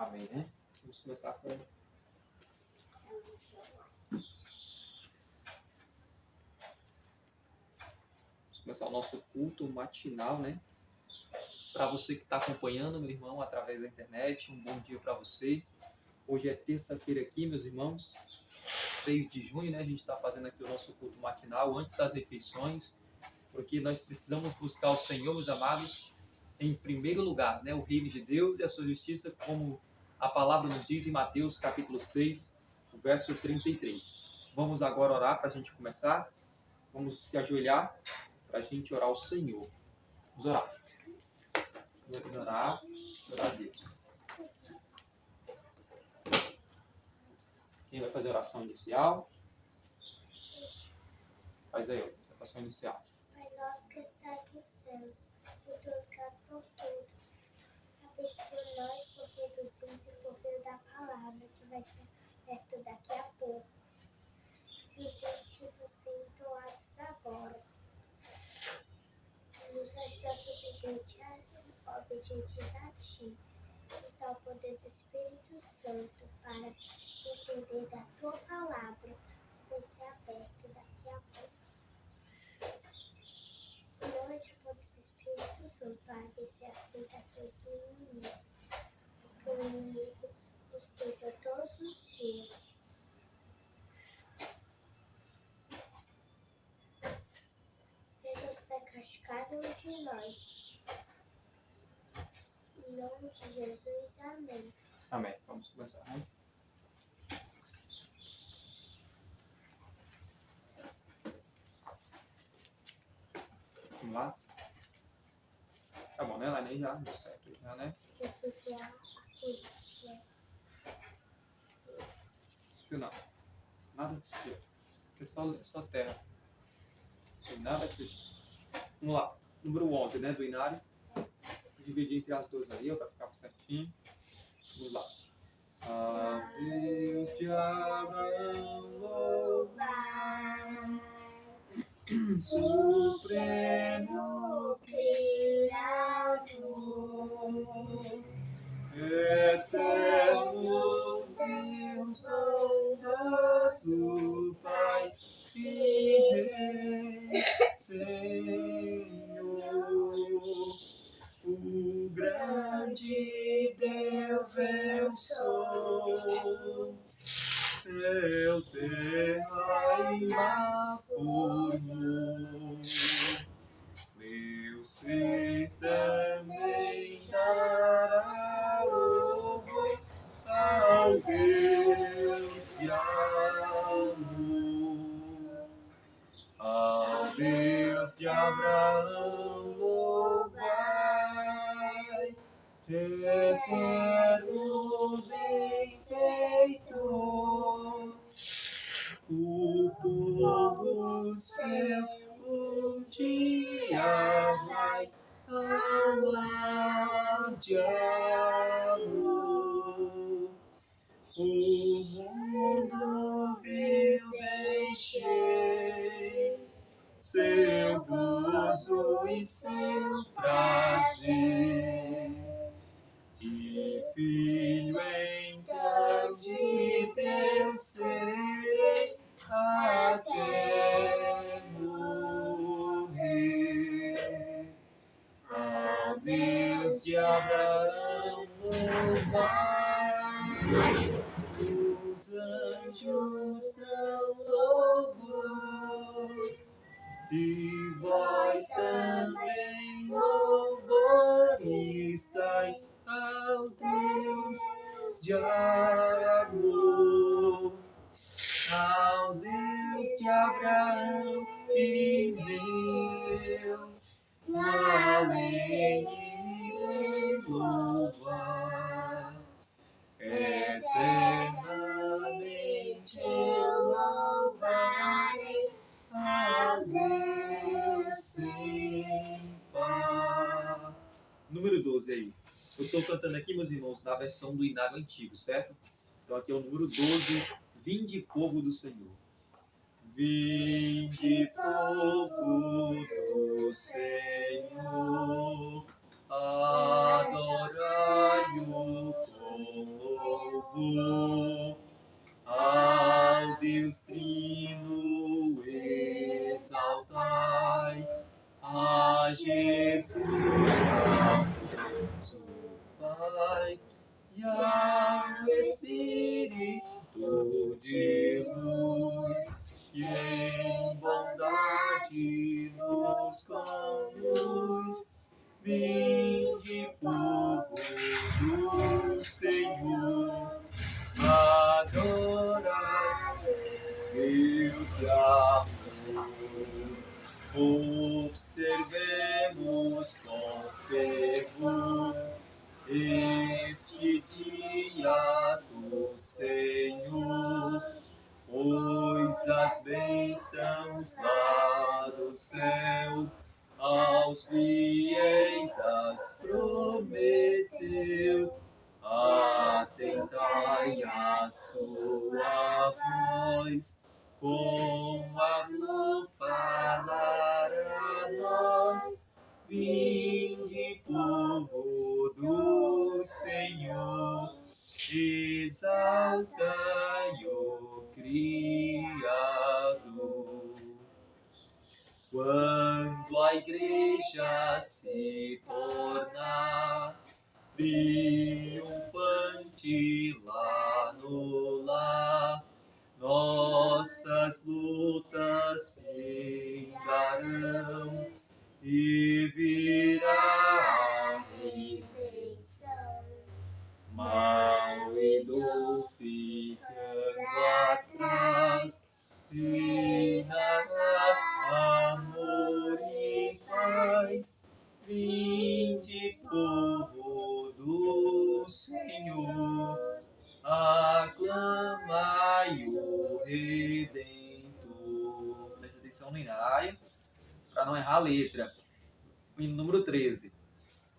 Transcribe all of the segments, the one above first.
Amém, né? Vamos começar com... Vamos começar o nosso culto matinal, né? Para você que está acompanhando, meu irmão, através da internet, um bom dia para você. Hoje é terça-feira aqui, meus irmãos, 3 de junho, né? A gente está fazendo aqui o nosso culto matinal antes das refeições, porque nós precisamos buscar o Senhor, meus amados, em primeiro lugar, né? O reino de Deus e a sua justiça, como a palavra nos diz em Mateus capítulo 6, o verso 33. Vamos agora orar para a gente começar. Vamos se ajoelhar para a gente orar ao Senhor. Vamos orar. Orar a Deus. Quem vai fazer a oração inicial? Faz aí, a oração inicial. Pai nosso que estás nos céus, muito obrigado por tudo. Abençoa nós por produzirmos e por meio da palavra que vai ser aberta daqui a pouco. E os dias que vão ser entoados agora. Nos ajuda obedientes a Ti. Nos dá o poder do Espírito Santo para entender da Tua palavra que vai ser aberta daqui a pouco. Não é de poder do Espírito Santo para vencer as tentações do inimigo, porque o inimigo nos tenta todos os dias. Perdoa os pecados de cada um de nós. Em nome de Jesus, amém. Amém. Vamos começar, né? Vamos lá? Tá bom, né, Lainei? Já deu certo, já, né? Jesus é a coisa. Isso não. Nada desse tipo. Isso aqui é só terra. Não tem nada desse tipo. Vamos lá. Número 11, né, do Inário. Dividir entre as duas aí, para ficar certinho. Vamos lá. A Deus de Abraão louvar, Supremo Criador, eterno Deus bondoso, Pai e Rei, Senhor, o grande Deus eu sou, céu, terra e mar formou, meu ser também dará louvor ao Deus de amor, ao Deus de Abraão louvai, eterno benfeitor, o povo seu um dia vai ao lar de amor. O mundo viu, deixei seu gozo e seu prazer, e filho então de Deus serei até morrer. Ao Deus de Abraão louvai, os anjos dão louvor, e vós também louvores dai ao Deus de amor, ao Deus de Abraão e meu, além irei louvar, eternamente eu louvarei a Deus sem par. Número 12 aí. Eu estou cantando aqui, meus irmãos, na versão do Inário Antigo, certo? Então aqui é o número 12, Vinde, povo do Senhor. Vinde, povo do Senhor, adorai-o com o Pai e ao Espírito de luz, que em bondade nos conduz. Vinde, povo do Senhor, adorai Deus de amor. Observemos com fervor este dia do Senhor, pois as bênçãos lá do céu aos fiéis as prometeu. Atentai a sua voz, com amor falar a nós. Vinde, povo do Senhor, exaltai o Criador. Quando a igreja se tornar triunfante lá no lar, nossas lutas findarão e virá a redenção. Mal e dor ficando atrás, reinará amor e paz. Vinde, povo do Senhor, aclamai o Redentor. Presta atenção no inário, para não errar a letra. O hino número 13.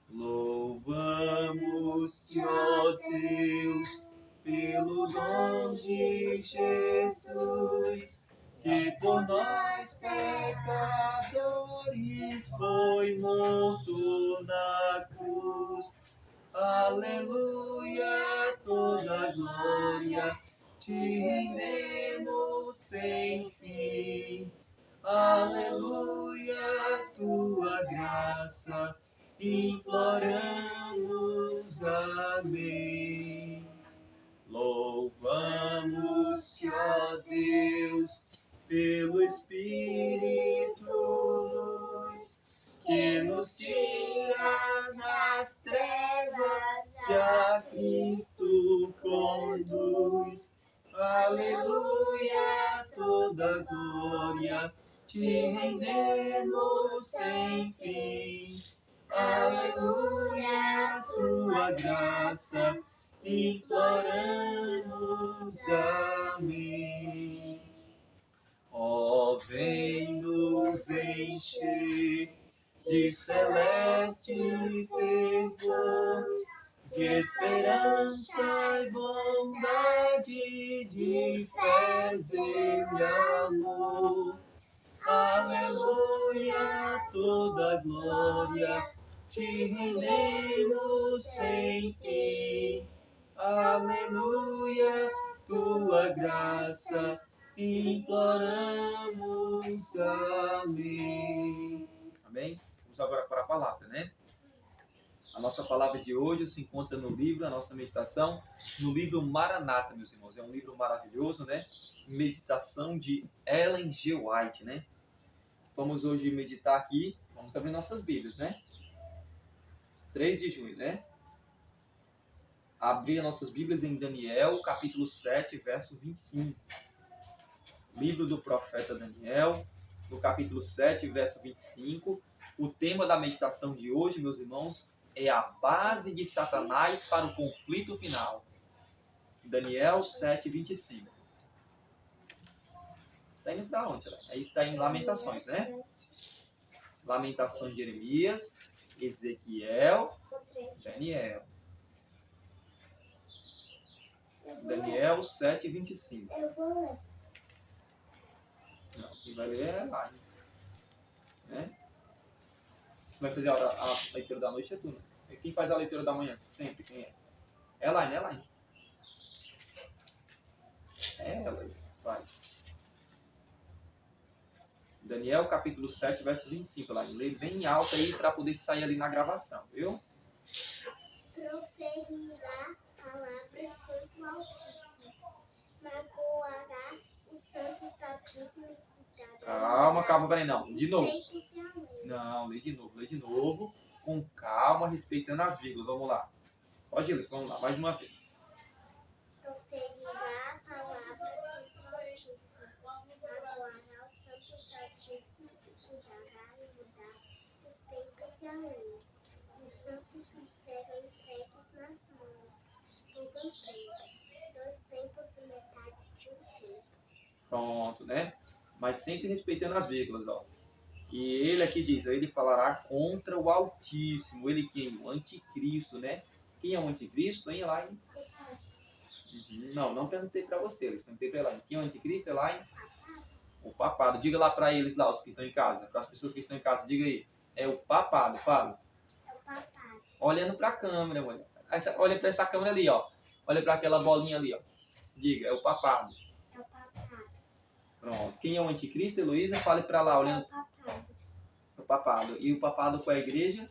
Louvamos-te, ó Deus, pelo dom de Jesus, que por nós pecadores foi morto na cruz. Aleluia, toda glória te rendemos sem fim. Aleluia, tua graça imploramos. Amém. Louvamos-te, ó Deus, pelo Espírito luz, que nos tira das trevas e a Cristo conduz. Aleluia, toda glória te rendemos sem fim. Aleluia, tua graça imploramos. Amém. Ó, vem nos encher de celeste fervor, de esperança e bondade, de fé, zelo e amor. Aleluia, toda glória te rendemos sem fim. Aleluia, tua graça imploramos. Amém. Amém? Vamos agora para a palavra, né? A nossa palavra de hoje se encontra no livro, a nossa meditação, no livro Maranata, meus irmãos. É um livro maravilhoso, né? Meditação de Ellen G. White, né? Vamos hoje meditar aqui, vamos abrir nossas Bíblias, né? 3 de junho, né? Abrir as nossas Bíblias em Daniel, capítulo 7, verso 25. Livro do profeta Daniel, no capítulo 7, verso 25. O tema da meditação de hoje, meus irmãos, é a base de Satanás para o conflito final. Daniel 7, 25. Está indo para onde? Aí está em Lamentações, né? Lamentações de Jeremias, Ezequiel, Daniel. Daniel 7, 25. Eu vou ler. Não, quem vai ler é Elaine. Né? Quem vai fazer a leitura da noite é tu, né? E quem faz a leitura da manhã? Sempre, quem é? Elaine, Elaine. É ela, isso. Faz. Daniel, capítulo 7, verso 25. Elaine. Lê bem alto aí para poder sair ali na gravação, viu? proferirá palavras contra o Altíssimo, magoará os santos do Altíssimo e cuidará. Calma, peraí, não. De novo. Tempos de amor. Não, lê de novo. Com calma, respeitando as vírgulas. Vamos lá. Pode ler, vamos lá, mais uma vez. Proferirá palavras contra o Altíssimo, magoará os santos do Altíssimo e cuidará e mudar os tempos de além. Os santos lhe serão entregues nas mãos por um tempo, 2 tempos e metade de um tempo. Pronto, né? Mas sempre respeitando as vírgulas, ó. E ele aqui diz, ó, ele falará contra o Altíssimo. Ele quem? O Anticristo, né? Quem é o Anticristo? Hein, lá em... Não perguntei para você, eles perguntei para ela. Quem é o Anticristo? É lá em... O papado. Diga lá para eles lá, os que estão em casa. Para as pessoas que estão em casa, diga aí. É o papado, fala. É o papado. Olhando para a câmera, mulher. Olha para essa câmera ali, ó. Olha para aquela bolinha ali, ó. Diga, é o papado. É o papado. Pronto. Quem é o Anticristo, Heloísa? Fale para lá, olhando. É o papado. O papado. E o papado qual é a igreja?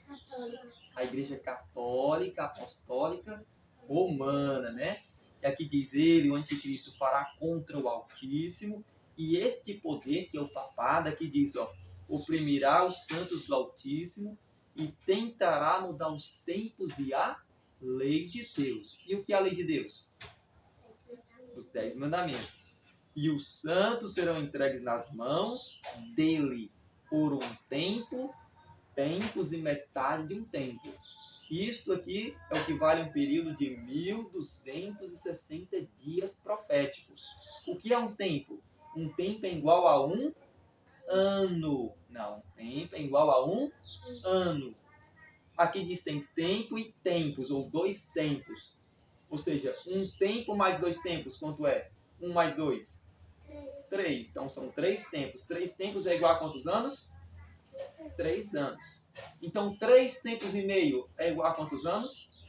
Católico. A igreja católica, apostólica, romana, né? E aqui diz ele, o Anticristo fará contra o Altíssimo, e este poder, que é o papado, aqui diz, ó, oprimirá os santos do Altíssimo e tentará mudar os tempos de a lei de Deus. E o que é a lei de Deus? Os 10 mandamentos. E os santos serão entregues nas mãos dele por um tempo, tempos e metade de um tempo. Isto aqui é o que vale um período de 1260 dias proféticos. O que é um tempo? Um tempo é igual a um ano. Não, um tempo é igual a um ano. Aqui diz tem tempo e tempos, ou 2 tempos. Ou seja, um tempo mais 2 tempos, quanto é? 1 mais 2? 3. Então são 3 tempos. 3 tempos é igual a quantos anos? 3 anos. Então 3 tempos e meio é igual a quantos anos?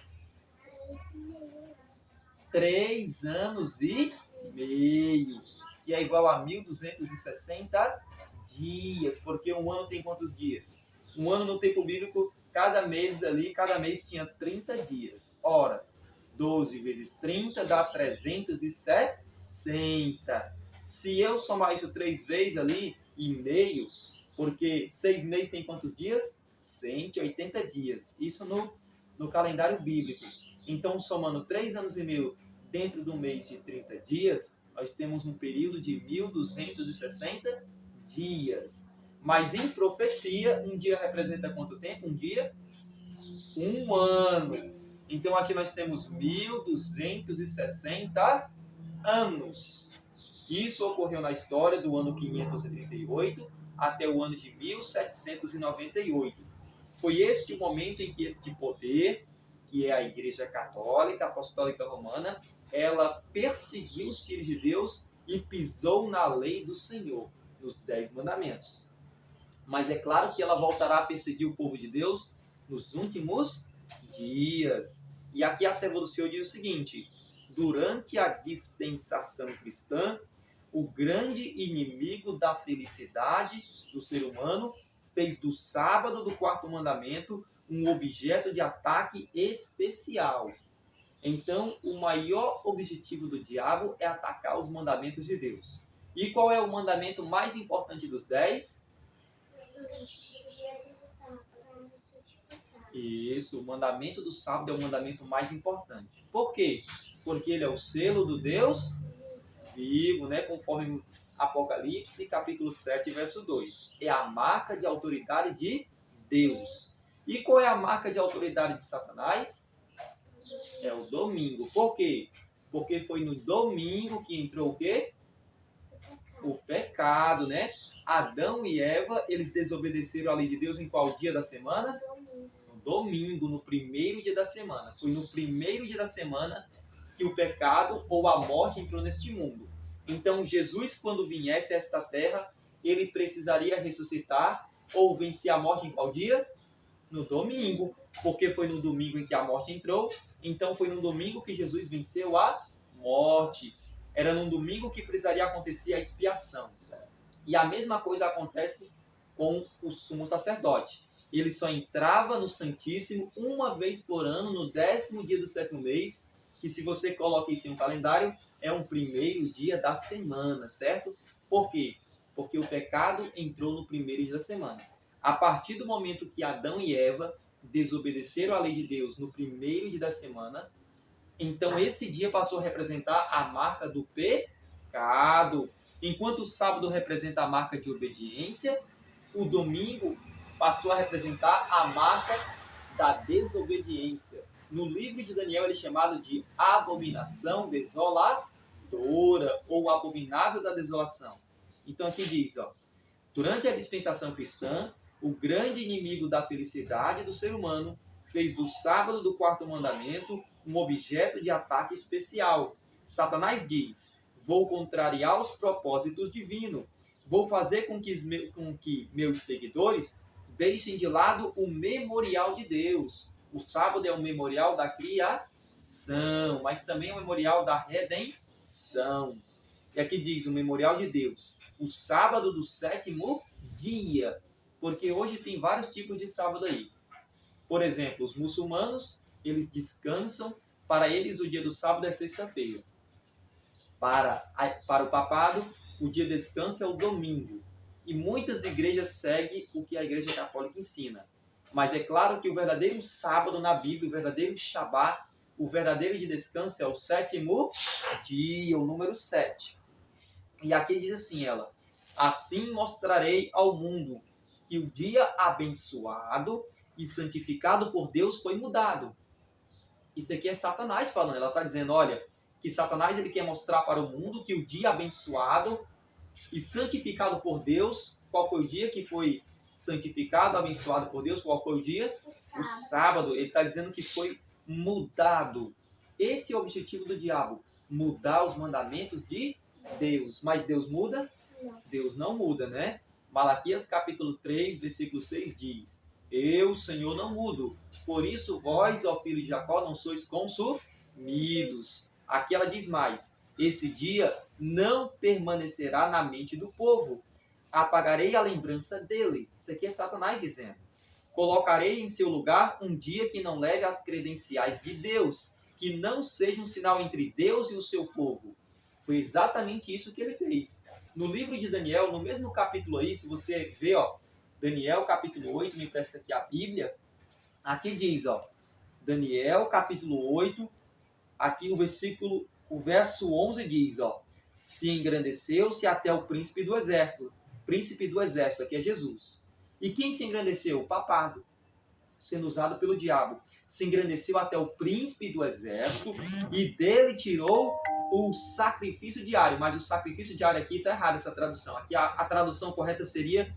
3 anos e meio. E é igual a 1260 dias. Porque um ano tem quantos dias? Um ano no tempo bíblico, cada mês tinha 30 dias. Ora, 12 vezes 30 dá 360. Se eu somar isso 3 vezes ali, e meio, porque 6 meses tem quantos dias? 180 dias. Isso no calendário bíblico. Então, somando 3 anos e meio dentro do mês de 30 dias, nós temos um período de 1260 dias. Mas em profecia, um dia representa quanto tempo? Um dia? Um ano. Então aqui nós temos 1260 anos. Isso ocorreu na história do ano 538 até o ano de 1798. Foi este o momento em que este poder, que é a Igreja Católica, Apostólica Romana, ela perseguiu os filhos de Deus e pisou na lei do Senhor, nos 10 mandamentos. Mas é claro que ela voltará a perseguir o povo de Deus nos últimos dias. E aqui a serva do Senhor diz o seguinte: durante a dispensação cristã, o grande inimigo da felicidade do ser humano fez do sábado do 4º mandamento um objeto de ataque especial. Então, o maior objetivo do diabo é atacar os mandamentos de Deus. E qual é o mandamento mais importante dos 10? Isso, o mandamento do sábado é o mandamento mais importante. Por quê? Porque ele é o selo do Deus vivo, né? Conforme Apocalipse, capítulo 7, verso 2. É a marca de autoridade de Deus. E qual é a marca de autoridade de Satanás? É o domingo. Por quê? Porque foi no domingo que entrou o quê? O pecado, né? Adão e Eva, eles desobedeceram a lei de Deus em qual dia da semana? No domingo, no primeiro dia da semana. Foi no primeiro dia da semana que o pecado ou a morte entrou neste mundo. Então, Jesus, quando viesse a esta terra, ele precisaria ressuscitar ou vencer a morte em qual dia? No domingo. Porque foi no domingo em que a morte entrou. Então, foi no domingo que Jesus venceu a morte. Era no domingo que precisaria acontecer a expiação. E a mesma coisa acontece com o sumo sacerdote. ele só entrava no Santíssimo uma vez por ano, no 10º dia do 7º mês, que se você coloca isso em um calendário, é um primeiro dia da semana, certo? Por quê? Porque o pecado entrou no primeiro dia da semana. A partir do momento que Adão e Eva desobedeceram à lei de Deus no primeiro dia da semana, então esse dia passou a representar a marca do pecado. Enquanto o sábado representa a marca de obediência, o domingo passou a representar a marca da desobediência. No livro de Daniel ele é chamado de abominação desoladora ou abominável da desolação. Então aqui diz, durante a dispensação cristã, o grande inimigo da felicidade do ser humano fez do sábado do 4º mandamento um objeto de ataque especial. Satanás diz: vou contrariar os propósitos divinos, vou fazer com que meus seguidores deixem de lado o memorial de Deus. O sábado é o memorial da criação, mas também é o memorial da redenção. E aqui diz o memorial de Deus, o sábado do 7º dia, porque hoje tem vários tipos de sábado aí. Por exemplo, os muçulmanos, eles descansam, para eles o dia do sábado é sexta-feira. Para o papado, o dia de descanso é o domingo. E muitas igrejas seguem o que a igreja católica ensina. Mas é claro que o verdadeiro sábado na Bíblia, o verdadeiro Shabá, o verdadeiro de descanso é o 7º dia, o número 7. E aqui diz assim ela: assim mostrarei ao mundo que o dia abençoado e santificado por Deus foi mudado. Isso aqui é Satanás falando. Ela está dizendo, olha, que Satanás ele quer mostrar para o mundo que o dia abençoado e santificado por Deus, qual foi o dia que foi santificado, abençoado por Deus, qual foi o dia? O sábado. Ele está dizendo que foi mudado. Esse é o objetivo do diabo, mudar os mandamentos de Deus. Mas Deus muda? Não. Deus não muda, né? Malaquias capítulo 3, versículo 6 diz: eu, Senhor, não mudo. Por isso vós, ó filho de Jacó, não sois consumidos. Aqui ela diz mais: esse dia não permanecerá na mente do povo. Apagarei a lembrança dele. Isso aqui é Satanás dizendo. Colocarei em seu lugar um dia que não leve as credenciais de Deus, que não seja um sinal entre Deus e o seu povo. Foi exatamente isso que ele fez. No livro de Daniel, no mesmo capítulo aí, se você vê, Daniel capítulo 8, me presta aqui a Bíblia. Aqui diz, Daniel capítulo 8, aqui o verso 11 diz, se engrandeceu-se até o príncipe do exército. Príncipe do exército, aqui é Jesus. E quem se engrandeceu? O papado, sendo usado pelo diabo. Se engrandeceu até o príncipe do exército e dele tirou o sacrifício diário. Mas o sacrifício diário aqui está errado essa tradução. Aqui a tradução correta seria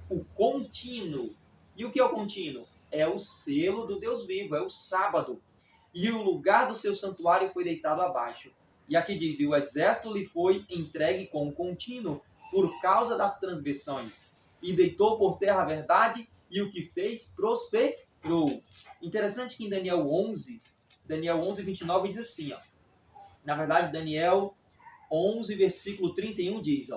o contínuo. E o que é o contínuo? É o selo do Deus vivo, é o sábado. E o lugar do seu santuário foi deitado abaixo. E aqui diz, e o exército lhe foi entregue com contínuo por causa das transgressões. E deitou por terra a verdade, e o que fez prosperou. Interessante que em Daniel 11, 29 diz assim, na verdade Daniel 11, versículo 31 diz,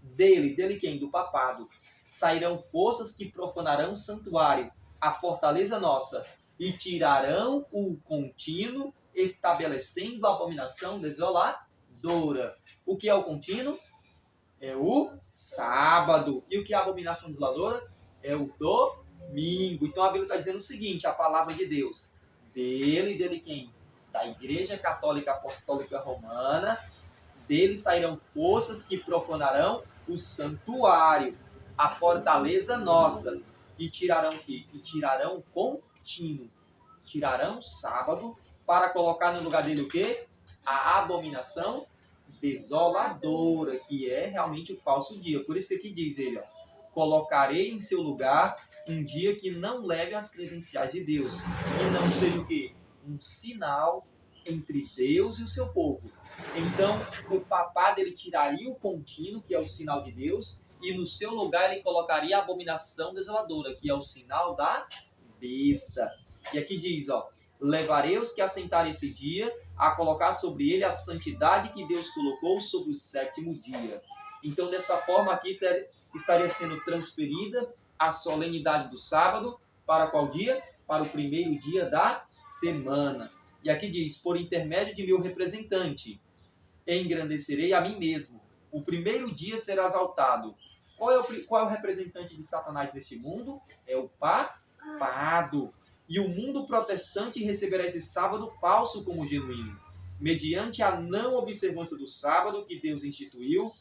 dele quem? Do papado, sairão forças que profanarão o santuário, a fortaleza nossa, e tirarão o contínuo, estabelecendo a abominação desoladora. O que é o contínuo? É o sábado. E o que é a abominação desoladora? É o domingo. Então a Bíblia está dizendo o seguinte, a palavra de Deus, dele quem? Da Igreja Católica Apostólica Romana, dele sairão forças que profanarão o santuário, a fortaleza nossa, e tirarão o quê? E tirarão o contínuo, tirarão o sábado, para colocar no lugar dele o quê? A abominação desoladora, que é realmente o falso dia. Por isso que aqui diz ele, colocarei em seu lugar um dia que não leve as credenciais de Deus, que não seja o quê? Um sinal entre Deus e o seu povo. Então, o papado ele tiraria o contínuo, que é o sinal de Deus, e no seu lugar ele colocaria a abominação desoladora, que é o sinal da besta. E aqui diz, levarei os que assentarem esse dia a colocar sobre ele a santidade que Deus colocou sobre o 7º dia. Então, desta forma aqui estaria sendo transferida a solenidade do sábado Para qual dia? Para o primeiro dia da semana. E aqui diz, por intermédio de meu representante, engrandecerei a mim mesmo. O primeiro dia será exaltado. Qual é o representante de Satanás neste mundo? É o papado. E o mundo protestante receberá esse sábado falso como genuíno. Mediante a não observância do sábado que Deus instituiu,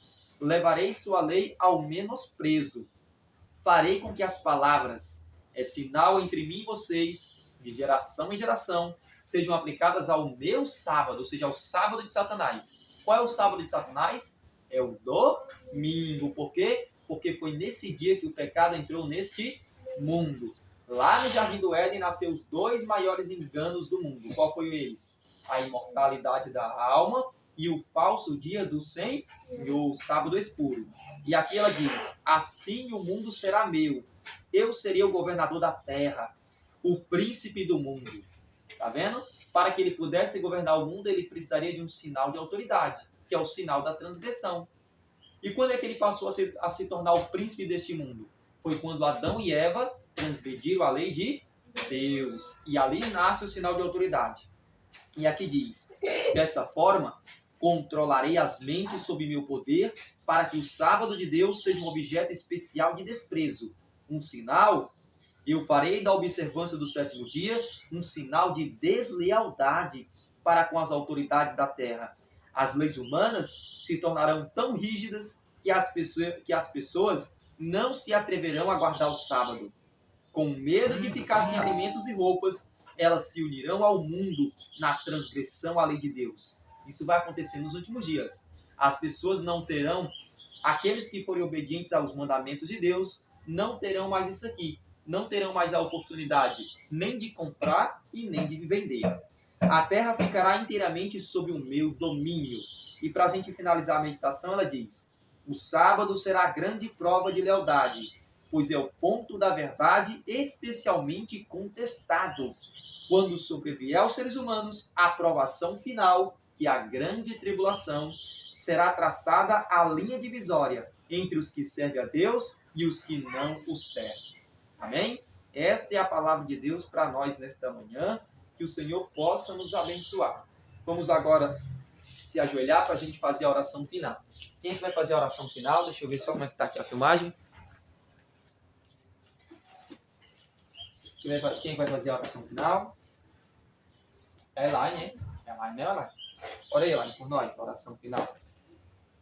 levarei sua lei ao menosprezo. Farei com que as palavras, é sinal entre mim e vocês, de geração em geração, sejam aplicadas ao meu sábado, ou seja, ao sábado de Satanás. Qual é o sábado de Satanás? É o domingo. Por quê? Porque foi nesse dia que o pecado entrou neste mundo. Lá no Jardim do Éden nasceu os dois maiores enganos do mundo. Qual foi eles? A imortalidade da alma e o falso dia do Senhor, o sábado espúrio. E aqui ela diz, assim o mundo será meu. Eu serei o governador da terra, o príncipe do mundo. Tá vendo? Para que ele pudesse governar o mundo, ele precisaria de um sinal de autoridade, que é o sinal da transgressão. E quando é que ele passou a se tornar o príncipe deste mundo? Foi quando Adão e Eva transgrediram a lei de Deus. E ali nasce o sinal de autoridade. E aqui diz, dessa forma, controlarei as mentes sob meu poder, para que o sábado de Deus seja um objeto especial de desprezo. Um sinal, eu farei da observância do sétimo dia um sinal de deslealdade para com as autoridades da terra. As leis humanas se tornarão tão rígidas que as pessoas não se atreverão a guardar o sábado. Com medo de ficar sem alimentos e roupas, elas se unirão ao mundo na transgressão à lei de Deus. Isso vai acontecer nos últimos dias. As pessoas não terão, aqueles que forem obedientes aos mandamentos de Deus, não terão mais isso aqui. Não terão mais a oportunidade nem de comprar e nem de vender. A terra ficará inteiramente sob o meu domínio. E para a gente finalizar a meditação, ela diz, o sábado será a grande prova de lealdade, pois é o ponto da verdade especialmente contestado. Quando sobrevier aos seres humanos a provação final, que é a grande tribulação, será traçada a linha divisória entre os que servem a Deus e os que não o servem. Amém? Esta é a palavra de Deus para nós nesta manhã, que o Senhor possa nos abençoar. Vamos agora se ajoelhar para a gente fazer a oração final. Quem é que vai fazer a oração final? Deixa eu ver só como é que está aqui a filmagem. Quem vai fazer a oração final? É Elaine, hein? É Elaine, né, Elaine? Ora aí, Elaine, por nós, a oração final.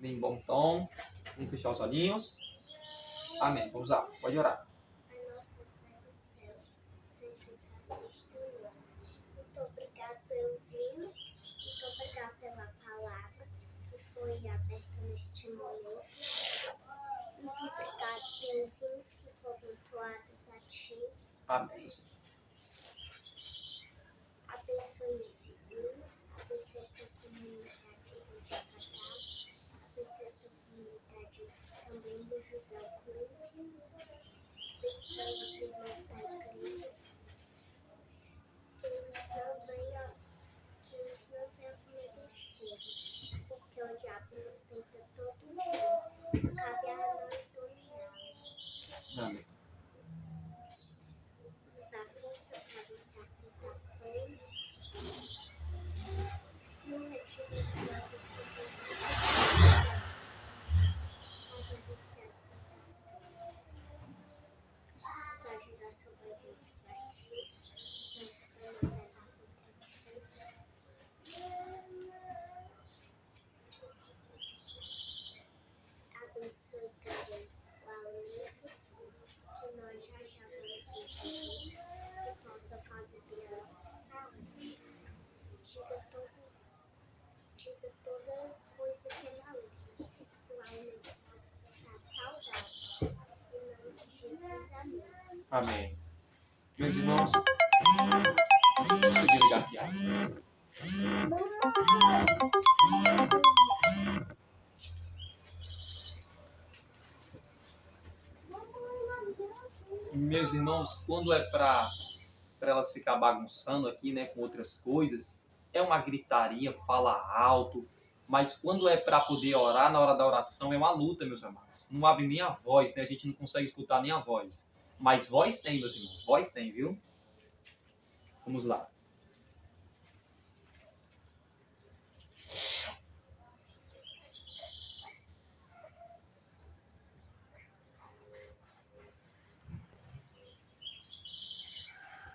Em bom tom. Vamos fechar os olhinhos. Amém. Vamos lá. Pode orar. Muito obrigado pelos hinos, muito obrigado pela palavra que foi aberta neste momento. Muito obrigado pelos hinos que foram entoados a Ti. Amém. Abençoe os vizinhos, abençoe esta comunidade do Jacatá, abençoe esta comunidade também do José Euclides, abençoe os irmãos da igreja. Que eles não venham comer besteira, porque o diabo nos tenta todo dia. Cabe a nós dominar. Amém. Nos dá força para vencer as tentações. Não retire de nós o poder para vencer as tentações. Nos ajuda a ser obedientes a Ti. Abençoe também o alimento que nós já vamos ingerir, que possa fazer bem a nossa saúde. Diga toda coisa que é maligna, que o alimento possa estar saudável. Em nome de Jesus, amém. Amém. Meus irmãos, deixa eu desligar aqui. Meus irmãos, quando é para elas ficar bagunçando aqui, né, com outras coisas, é uma gritaria, fala alto, mas quando é para poder orar, na hora da oração é uma luta, meus amados. Não abre nem a voz, né? A gente não consegue escutar nem a voz. Mas voz tem, meus irmãos, voz tem, viu? Vamos lá.